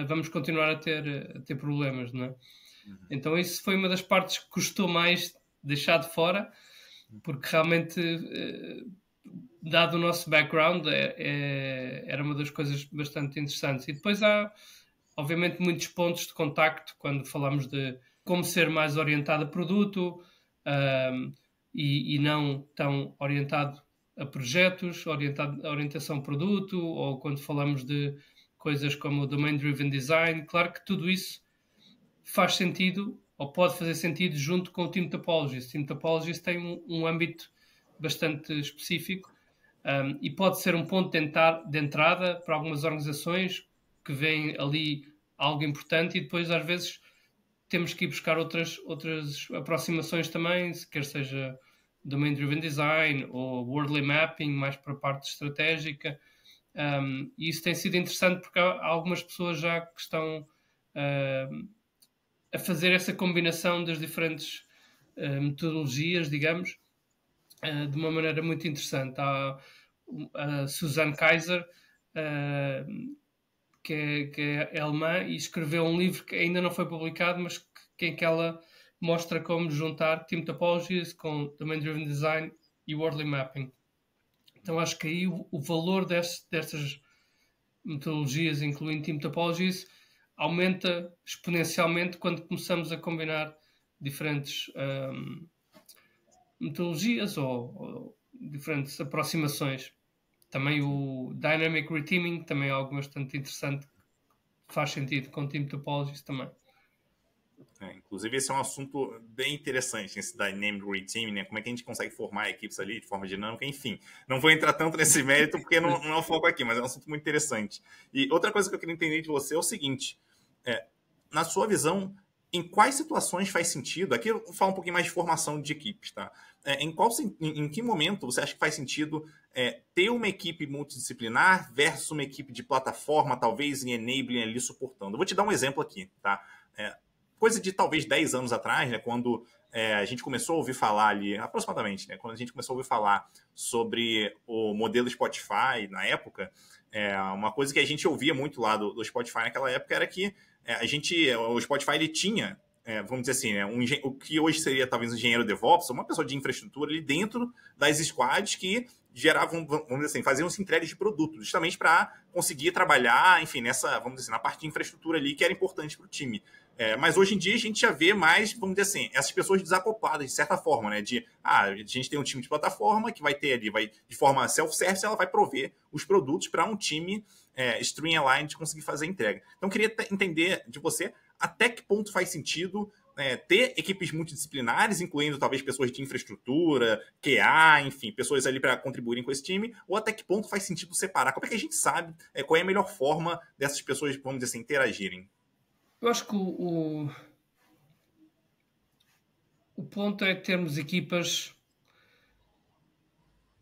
A: vamos continuar a ter problemas, não é? Uhum. Então isso foi uma das partes que custou mais deixar de fora, porque realmente, dado o nosso background, era uma das coisas bastante interessantes. E depois há, obviamente, muitos pontos de contacto quando falamos de como ser mais orientado a produto e não tão orientado a projetos, a orientação produto, ou quando falamos de coisas como o Domain-Driven Design. Claro que tudo isso faz sentido, ou pode fazer sentido, junto com o Team Topologies. O Team Topologies tem um âmbito bastante específico e pode ser um ponto de entrada para algumas organizações que veem ali algo importante e depois, às vezes, temos que ir buscar outras aproximações também, quer seja Domain-Driven Design ou Wordly Mapping, mais para a parte estratégica. E isso tem sido interessante porque há algumas pessoas já que estão a fazer essa combinação das diferentes metodologias, digamos, de uma maneira muito interessante. Há a Susanne Kaiser, que é alemã, e escreveu um livro que ainda não foi publicado, mas em que ela mostra como juntar Team Topologies com Domain-Driven Design e Wordly Mapping. Então acho que aí o valor destas metodologias, incluindo Team Topologies, aumenta exponencialmente quando começamos a combinar diferentes metodologias ou diferentes aproximações. Também o Dynamic Reteaming também é algo bastante interessante, faz sentido com Team Topologies também.
B: Inclusive, esse é um assunto bem interessante, esse Dynamic Reteaming, né? Como é que a gente consegue formar equipes ali de forma dinâmica, enfim. Não vou entrar tanto nesse mérito, porque não é o foco aqui, mas é um assunto muito interessante. E outra coisa que eu queria entender de você é o seguinte, na sua visão, em quais situações faz sentido, aqui eu vou falar um pouquinho mais de formação de equipes, tá? Em que momento você acha que faz sentido ter uma equipe multidisciplinar versus uma equipe de plataforma, talvez em enabling ali, suportando? Eu vou te dar um exemplo aqui, tá? Coisa de talvez 10 anos atrás, né, quando a gente começou a ouvir falar ali, aproximadamente, né, quando a gente começou a ouvir falar sobre o modelo Spotify na época, uma coisa que a gente ouvia muito lá do Spotify naquela época era que o Spotify ele tinha, vamos dizer assim, né, o que hoje seria talvez um engenheiro DevOps, uma pessoa de infraestrutura ali dentro das squads que geravam, vamos dizer assim, faziam as entregas de produto, justamente para conseguir trabalhar, enfim, vamos dizer assim, na parte de infraestrutura ali que era importante para o time. Mas hoje em dia a gente já vê mais, vamos dizer assim, essas pessoas desacopladas, de certa forma, né? A gente tem um time de plataforma que vai ter ali, de forma self-service, ela vai prover os produtos para um time stream-aligned conseguir fazer a entrega. Então, eu queria entender de você até que ponto faz sentido ter equipes multidisciplinares, incluindo talvez pessoas de infraestrutura, QA, enfim, pessoas ali para contribuírem com esse time, ou até que ponto faz sentido separar? Como é que a gente sabe qual é a melhor forma dessas pessoas, vamos dizer assim, interagirem?
A: Eu acho que o ponto é termos equipas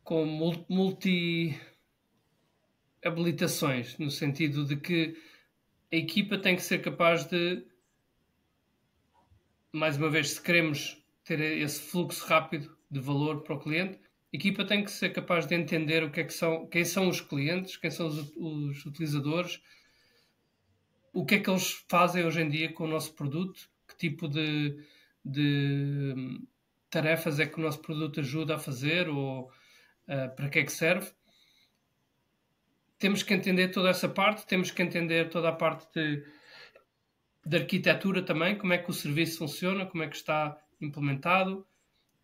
A: com multi-habilitações, no sentido de que a equipa tem que ser capaz de mais uma vez, se queremos ter esse fluxo rápido de valor para o cliente, a equipa tem que ser capaz de entender o que é que são, quem são os clientes, quem são os utilizadores, o que é que eles fazem hoje em dia com o nosso produto, que tipo de tarefas é que o nosso produto ajuda a fazer ou para que é que serve. Temos que entender toda essa parte, temos que entender toda a parte de arquitetura também, como é que o serviço funciona, como é que está implementado,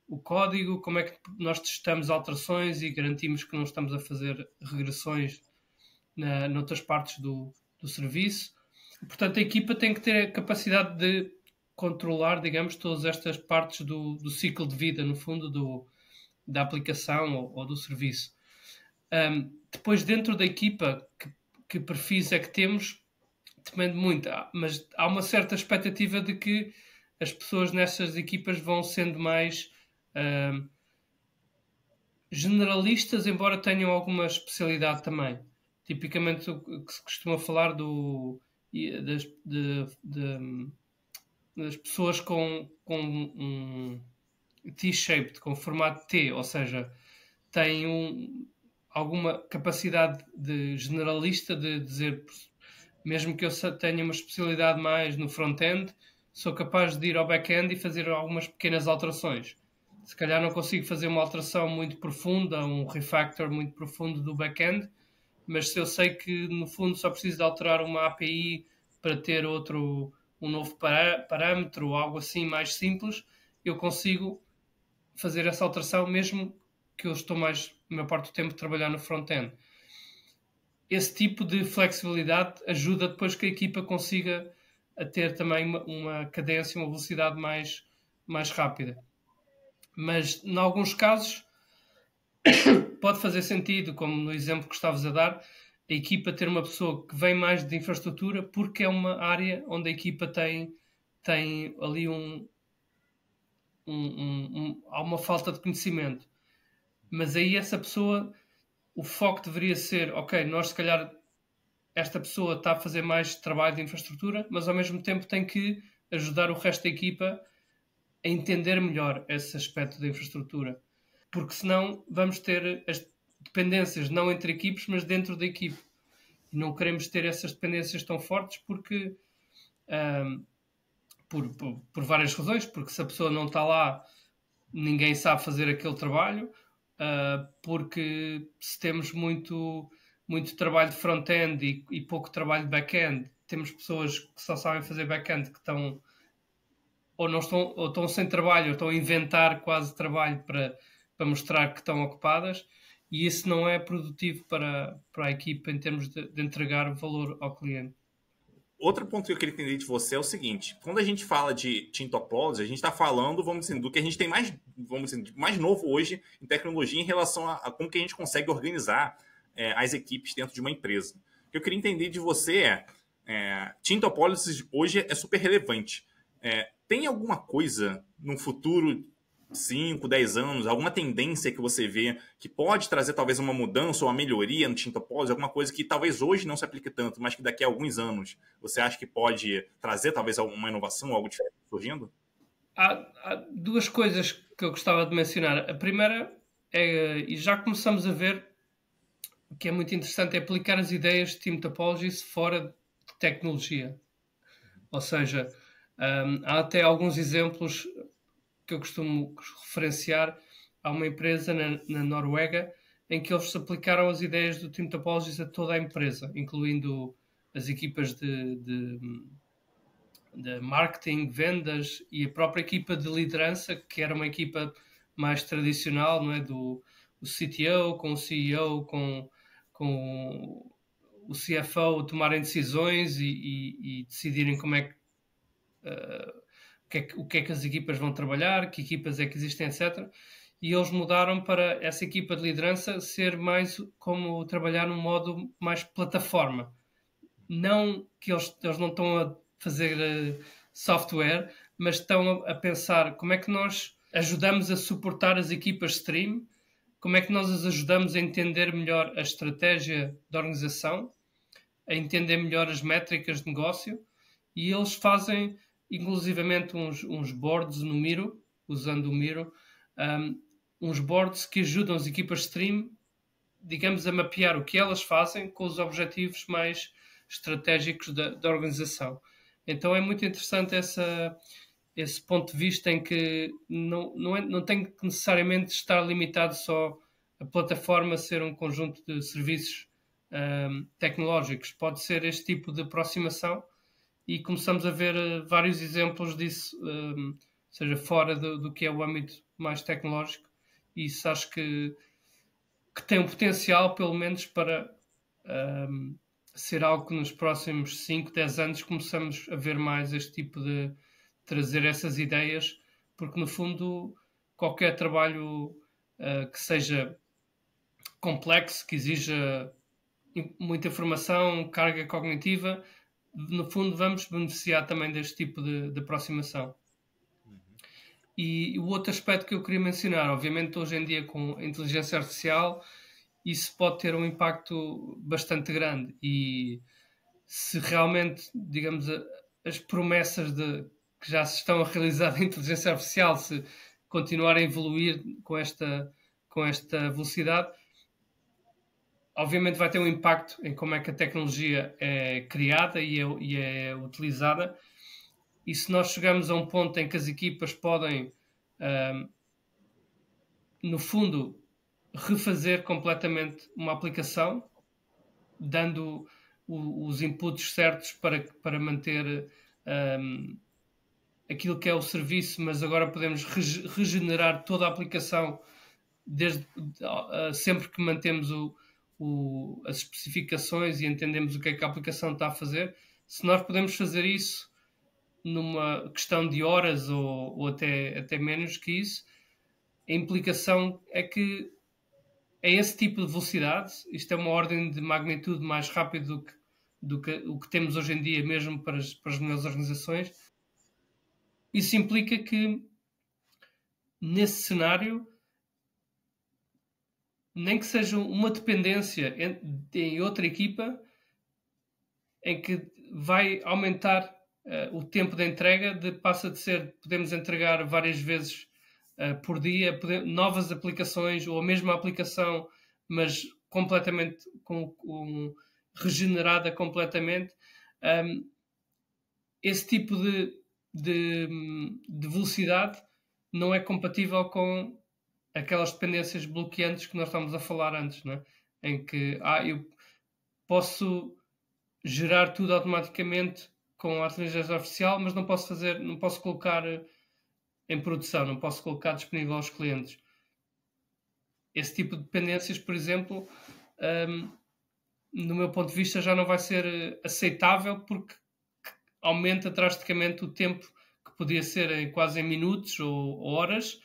A: o código, como é que nós testamos alterações e garantimos que não estamos a fazer regressões noutras partes do serviço. Portanto, a equipa tem que ter a capacidade de controlar, digamos, todas estas partes do ciclo de vida, no fundo, da aplicação ou do serviço. Depois, dentro da equipa, que perfis é que temos, depende muito, mas há uma certa expectativa de que as pessoas nessas equipas vão sendo mais generalistas, embora tenham alguma especialidade também. Tipicamente o que se costuma falar das pessoas com um T-shaped, com formato T, ou seja, têm alguma capacidade de generalista de dizer, mesmo que eu tenha uma especialidade mais no front-end, sou capaz de ir ao back-end e fazer algumas pequenas alterações. Se calhar não consigo fazer uma alteração muito profunda, um refactor muito profundo do back-end, mas se eu sei que no fundo só preciso de alterar uma API para ter um novo parâmetro ou algo assim mais simples, eu consigo fazer essa alteração mesmo que eu estou a maior parte do tempo a trabalhar no front-end. Esse tipo de flexibilidade ajuda depois que a equipa consiga a ter também uma cadência, uma velocidade mais rápida. Mas, em alguns casos, pode fazer sentido, como no exemplo que estavas a dar, a equipa ter uma pessoa que vem mais de infraestrutura porque é uma área onde a equipa tem ali há uma falta de conhecimento. Mas aí essa pessoa, o foco deveria ser, ok, nós se calhar esta pessoa está a fazer mais trabalho de infraestrutura, mas ao mesmo tempo tem que ajudar o resto da equipa a entender melhor esse aspecto da infraestrutura. Porque senão vamos ter as dependências não entre equipes, mas dentro da equipe. E não queremos ter essas dependências tão fortes porque por várias razões, porque se a pessoa não está lá, ninguém sabe fazer aquele trabalho, porque se temos muito trabalho de front-end e pouco trabalho de back-end, temos pessoas que só sabem fazer back-end que estão ou estão sem trabalho, ou estão a inventar quase trabalho para mostrar que estão ocupadas, e isso não é produtivo para a equipa em termos de entregar valor ao cliente.
B: Outro ponto que eu queria entender de você é o seguinte: quando a gente fala de team topology, a gente está falando, vamos dizer, do que a gente tem mais novo hoje em tecnologia em relação a como que a gente consegue organizar as equipes dentro de uma empresa. O que eu queria entender de você team topology hoje é super relevante. Tem alguma coisa no futuro, 5, 10 anos, alguma tendência que você vê que pode trazer talvez uma mudança ou uma melhoria no team topology, alguma coisa que talvez hoje não se aplique tanto, mas que daqui a alguns anos você acha que pode trazer talvez uma inovação, algo diferente surgindo?
A: Há duas coisas que eu gostava de mencionar. A primeira e já começamos a ver, que é muito interessante, é aplicar as ideias de team topology fora de tecnologia. Ou seja, há até alguns exemplos que eu costumo referenciar. Há uma empresa na Noruega em que eles aplicaram as ideias do Team Topologies a toda a empresa, incluindo as equipas de marketing, vendas e a própria equipa de liderança, que era uma equipa mais tradicional, não é? O CTO com o CEO, com o CFO tomarem decisões e decidirem como é que o que é que as equipas vão trabalhar, que equipas é que existem, etc. E eles mudaram para essa equipa de liderança ser mais como trabalhar num modo mais plataforma. Não que eles não estão a fazer software, mas estão a pensar como é que nós ajudamos a suportar as equipas stream, como é que nós as ajudamos a entender melhor a estratégia da organização, a entender melhor as métricas de negócio, e eles fazem inclusivamente uns boards no Miro, usando o Miro, uns boards que ajudam as equipas stream, digamos, a mapear o que elas fazem com os objetivos mais estratégicos da organização. Então é muito interessante esse ponto de vista em que não tem que necessariamente estar limitado só a plataforma ser um conjunto de serviços tecnológicos. Pode ser este tipo de aproximação e começamos a ver vários exemplos disso, seja fora do que é o âmbito mais tecnológico. E isso acho que tem um potencial, pelo menos, para ser algo que nos próximos 5, 10 anos começamos a ver mais este tipo de trazer essas ideias, porque no fundo qualquer trabalho que seja complexo, que exija muita informação, carga cognitiva, no fundo vamos beneficiar também deste tipo de aproximação. E o outro aspecto que eu queria mencionar, obviamente hoje em dia com a inteligência artificial, isso pode ter um impacto bastante grande e se realmente, digamos, as promessas que já se estão a realizar em inteligência artificial, se continuar a evoluir com esta velocidade, obviamente vai ter um impacto em como é que a tecnologia é criada e é utilizada. E se nós chegamos a um ponto em que as equipas podem, no fundo, refazer completamente uma aplicação, dando os inputs certos para manter aquilo que é o serviço, mas agora podemos regenerar toda a aplicação sempre que mantemos as especificações e entendemos o que é que a aplicação está a fazer. Se nós podemos fazer isso numa questão de horas ou até menos que isso, a implicação é que é esse tipo de velocidade, isto é uma ordem de magnitude mais rápido do que o que temos hoje em dia, mesmo para as melhores organizações. Isso implica que, nesse cenário, nem que seja uma dependência em outra equipa, em que vai aumentar o tempo de entrega, passa de ser, podemos entregar várias vezes por dia, novas aplicações ou a mesma aplicação, mas completamente regenerada completamente. Esse tipo de velocidade não é compatível com aquelas dependências bloqueantes que nós estávamos a falar antes, não é? Em que eu posso gerar tudo automaticamente com a inteligência artificial, mas não posso colocar em produção, não posso colocar disponível aos clientes. Esse tipo de dependências, por exemplo, no meu ponto de vista, já não vai ser aceitável porque aumenta drasticamente o tempo que podia ser quase em minutos ou horas,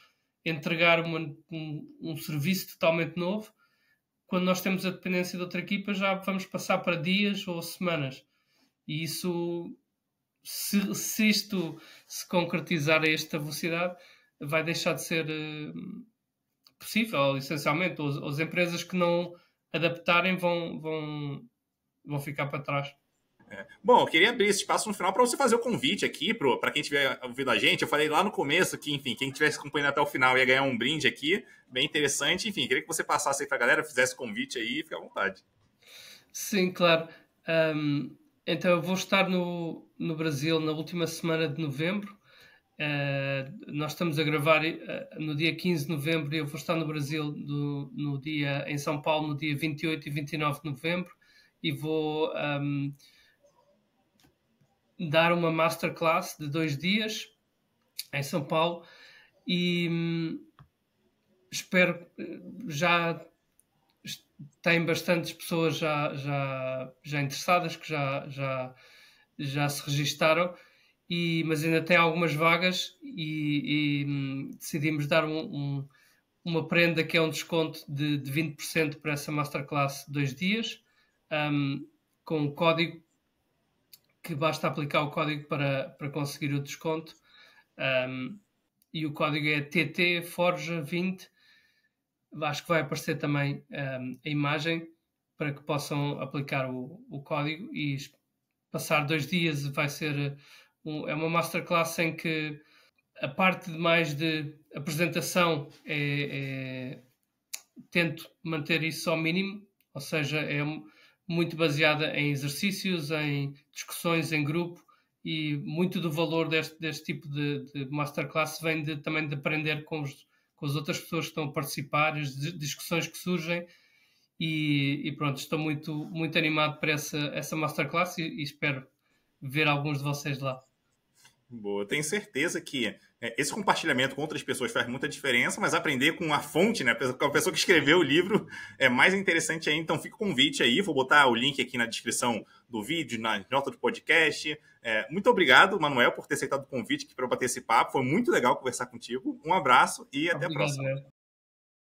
A: entregar um serviço totalmente novo. Quando nós temos a dependência de outra equipa, já vamos passar para dias ou semanas. E isso, se isto se concretizar a esta velocidade, vai deixar de ser possível, essencialmente. As empresas que não adaptarem vão ficar para trás.
B: Bom, eu queria abrir esse espaço no final para você fazer o convite aqui para quem estiver ouvindo a gente. Eu falei lá no começo que, enfim, quem estivesse acompanhando até o final ia ganhar um brinde aqui, bem interessante. Enfim, queria que você passasse aí para a galera, fizesse o convite aí, fica à vontade.
A: Sim, claro. Então eu vou estar no Brasil na última semana de novembro. Nós estamos a gravar no dia 15 de novembro e eu vou estar no Brasil em São Paulo no dia 28 e 29 de novembro e vou dar uma masterclass de 2 dias em São Paulo e espero já tem bastantes pessoas já interessadas que já se registaram, mas ainda tem algumas vagas e decidimos dar uma prenda que é um desconto de 20% para essa masterclass de 2 dias, com um código que basta aplicar o código para conseguir o desconto. E o código é TTForja20. Acho que vai aparecer também a imagem para que possam aplicar o código e passar 2 dias vai ser é uma masterclass em que a parte mais de apresentação tento manter isso ao mínimo, ou seja, é muito baseada em exercícios, em discussões em grupo, e muito do valor deste tipo de masterclass vem também de aprender com as outras pessoas que estão a participar, as discussões que surgem, e pronto, estou muito, muito animado para essa masterclass e espero ver alguns de vocês lá.
B: Boa, tenho certeza que esse compartilhamento com outras pessoas faz muita diferença, mas aprender com a fonte, né, com a pessoa que escreveu o livro, é mais interessante ainda. Então fica o convite aí, vou botar o link aqui na descrição do vídeo, na nota do podcast. Muito obrigado, Manuel, por ter aceitado o convite aqui para bater esse papo. Foi muito legal conversar contigo. Um abraço e até a próxima.